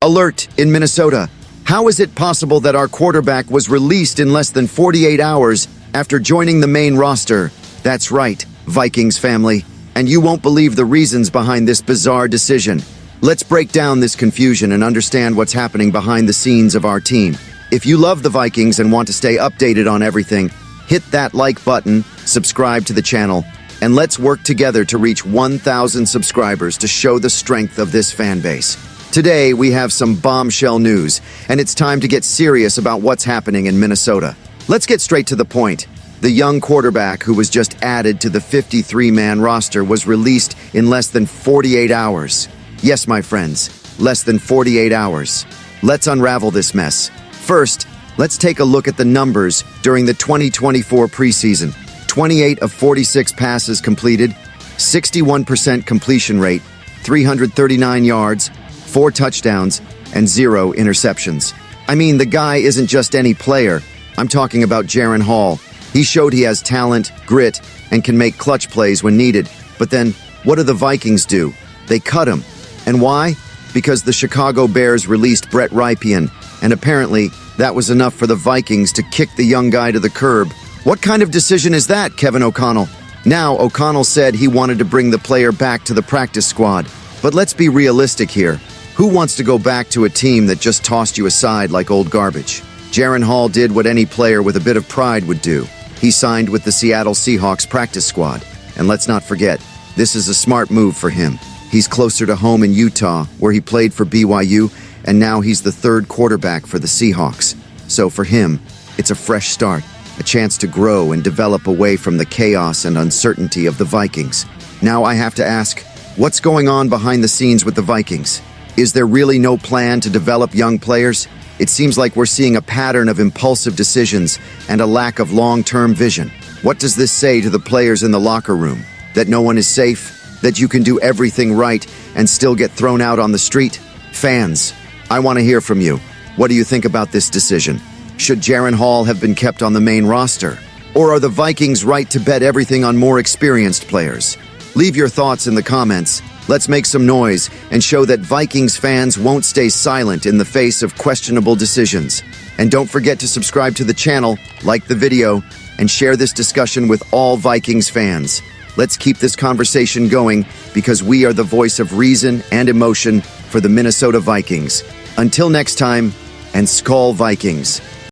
Alert in Minnesota. How is it possible that our quarterback was released in less than 48 hours after joining the main roster? That's right, Vikings family. And you won't believe the reasons behind this bizarre decision. Let's break down this confusion and understand what's happening behind the scenes of our team. If you love the Vikings and want to stay updated on everything, hit that like button, subscribe to the channel, and let's work together to reach 1,000 subscribers to show the strength of this fan base. Today, we have some bombshell news, and it's time to get serious about what's happening in Minnesota. Let's get straight to the point. The young quarterback who was just added to the 53-man roster was released in less than 48 hours. Yes, my friends, less than 48 hours. Let's unravel this mess. First, let's take a look at the numbers during the 2024 preseason. 28 of 46 passes completed, 61% completion rate, 339 yards, 4 touchdowns, and 0 interceptions. I mean, the guy isn't just any player. I'm talking about Jaren Hall. He showed he has talent, grit, and can make clutch plays when needed. But then, what do the Vikings do? They cut him. And why? Because the Chicago Bears released Brett Rypien, and apparently that was enough for the Vikings to kick the young guy to the curb. What kind of decision is that, Kevin O'Connell? Now, O'Connell said he wanted to bring the player back to the practice squad. But let's be realistic here. Who wants to go back to a team that just tossed you aside like old garbage? Jaren Hall did what any player with a bit of pride would do. He signed with the Seattle Seahawks practice squad. And let's not forget, this is a smart move for him. He's closer to home in Utah, where he played for BYU, and now he's the third quarterback for the Seahawks. So for him, it's a fresh start, a chance to grow and develop away from the chaos and uncertainty of the Vikings. Now I have to ask, what's going on behind the scenes with the Vikings? Is there really no plan to develop young players? It seems like we're seeing a pattern of impulsive decisions and a lack of long-term vision. What does this say to the players in the locker room? That no one is safe? That you can do everything right and still get thrown out on the street? Fans, I want to hear from you. What do you think about this decision? Should Jaren Hall have been kept on the main roster? Or are the Vikings right to bet everything on more experienced players? Leave your thoughts in the comments. Let's make some noise and show that Vikings fans won't stay silent in the face of questionable decisions. And don't forget to subscribe to the channel, like the video, and share this discussion with all Vikings fans. Let's keep this conversation going because we are the voice of reason and emotion for the Minnesota Vikings. Until next time, and Skol Vikings!